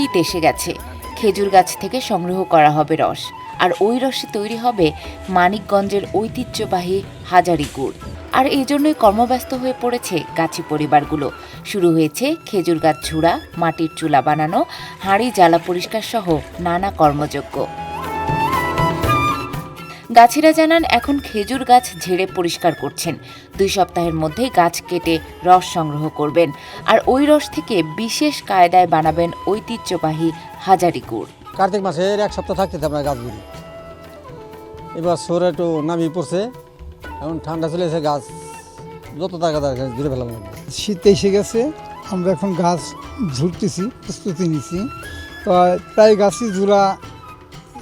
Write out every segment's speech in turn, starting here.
শীত এসে গেছে, খেজুর গাছ থেকে সংগ্রহ করা হবে রস, আর ওই রসে তৈরি হবে মানিকগঞ্জের ঐতিহ্যবাহী হাজারি গুড়। আর এই জন্যই কর্মব্যস্ত হয়ে পড়েছে গাছি পরিবারগুলো। শুরু হয়েছে খেজুর গাছ ঝুড়া, মাটির চুলা বানানো, হাঁড়ি জ্বালা পরিষ্কার সহ নানা কর্মযজ্ঞ। গাছিরা জানান এখন খেজুর গাছ ঝেড়ে পরিষ্কার করছেন, 2 সপ্তাহের মধ্যেই গাছ কেটে রস সংগ্রহ করবেন, আর ওই রস থেকে বিশেষ কায়দায় বানাবেন ঐতিহ্যবাহী হাজারি গুড়। কার্তিক মাসের 1 সপ্তাহ থাকতে আমরা গাছগুলি এবার সরে একটু নামিয়ে পড়ছে, এখন ঠান্ডা চলে এসে গাছ যত টাকা দরকার ঘুরে ফেলাম। শীত এসে গেছে, আমরা এখন গাছ ঝুড়তেছি, প্রস্তুতি নিচ্ছি। তো প্রায় গাছই ঝুড়া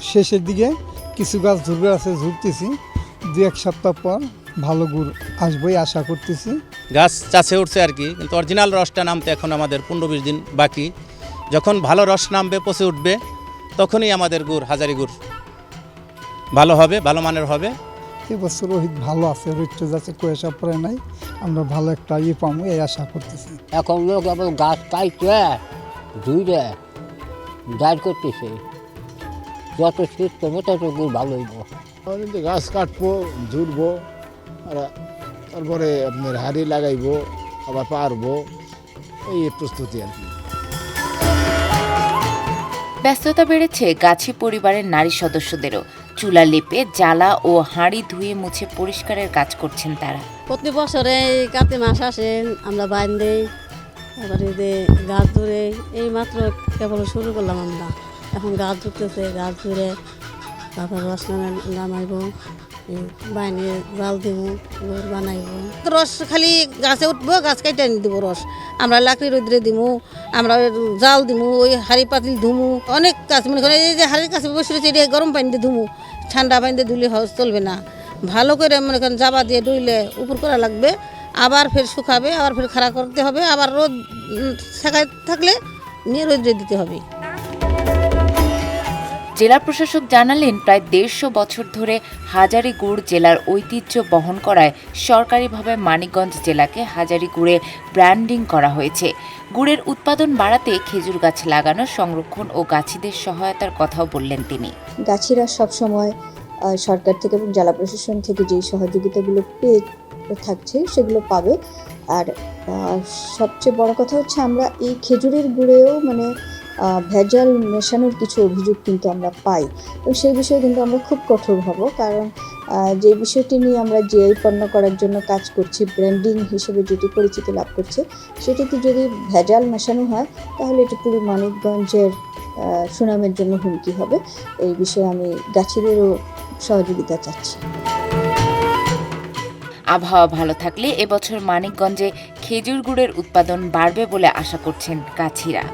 শেষের দিকে, কিছু গাছ ঝুড়বে আছে, ঝুড়তেছি। 2-1 সপ্তাহ পর ভালো গুড় আসবই আশা করতেছি। গাছ চাষে উঠছে আর কি, কিন্তু অরিজিনাল রসটা নামতে এখন আমাদের 15-20 দিন বাকি। যখন ভালো রস নামবে, পচে উঠবে, তখনই আমাদের গুড়, হাজারি গুড় ভালো হবে, ভালো মানের হবে। এবছর রোহিত ভালো আছে, রোহিত যাচ্ছে, কুয়াশা পড়ে নাই, আমরা ভালো একটা পাবো এই আশা করতেছি। এখন লোক আবার গাছ কাটছে, ধুইরে দাঁড় করতেছে, যত শীত করবো তত গুড় ভালো হইব। গাছ কাটবো, ঝুড়বো, আর তারপরে আপনার হাড়ি লাগাইবো, আবার পারবো, এই প্রস্তুতি আর কি। ব্যস্ততা বেড়েছে গাছি পরিবারের নারী সদস্যদেরও। চুলা লেপে জ্বালা ও হাঁড়ি ধুয়ে মুছে পরিষ্কারের কাজ করছেন তারা। প্রতি বছরে কার্তিক মাস আসে, আমরা বাইন দেই, তারপরে গাছ ধরে এই মাত্র কেবল শুরু করলাম আমরা। এখন গাছ ধুতেছে, গাছ ধরে তারপর রস নামাইব, বাইনে জাল দিব, গুড় বানাইব। রস খালি গাছে উঠবো, গাছ কেটে আনি দিব রস, আমরা লাকড়ি রোদ্রে দিব, আমরা জাল দিব, ওই হাঁড়ি পাতিল ধুমু, অনেক কাজ মনে করেন। এই যে হাঁড়ির কাছে বসে রয়েছে, এটা গরম পানি দিয়ে ধুমু, ঠান্ডা পানি দিয়ে ধুলে চলবে না। ভালো করে মনে করেন জাবা দিয়ে ধুইলে উপর করা লাগবে, আবার ফের শুকাবে, আবার ফের খাড়া করতে হবে, আবার রোদ শেখায় থাকলে নিয়ে রোদ্রে দিতে হবে। জেলা প্রশাসক জানালেন, প্রায় 150 বছর ধরে হাজারি গুড় জেলার ঐতিহ্য বহন করায় সরকারিভাবে মানিকগঞ্জ জেলাকে হাজারি গুড়ে ব্র্যান্ডিং করা হয়েছে। গুড়ের উৎপাদন বাড়াতে খেজুর গাছ লাগানো, সংরক্ষণ ও গাছিদের সহায়তার কথাও বললেন তিনি। গাছিরা সবসময় সরকার থেকে এবং জেলা প্রশাসন থেকে যেই সহযোগিতাগুলো পেয়ে থাকছে সেগুলো পাবে। আর সবচেয়ে বড় কথা হচ্ছে, আমরা এই খেজুরের গুড়েও ভেজাল মেশানোর কিছু অভিযোগ কিন্তু আমরা পাই, এবং সেই বিষয়ে কিন্তু আমরা খুব কঠোর হব। কারণ যে বিষয়টি নিয়ে আমরা জিআই পণ্য করার জন্য কাজ করছি, ব্র্যান্ডিং হিসেবে যেটি পরিচিতি লাভ করছে, সেটিতে যদি ভেজাল মেশানো হয় তাহলে এটি পুরো মানিকগঞ্জের সুনামের জন্য হুমকি হবে। এই বিষয়ে আমি গাছিদেরও সহযোগিতা চাচ্ছি। আবহাওয়া ভালো থাকলে এবছর মানিকগঞ্জে খেজুর গুড়ের উৎপাদন বাড়বে বলে আশা করছেন গাছিরা।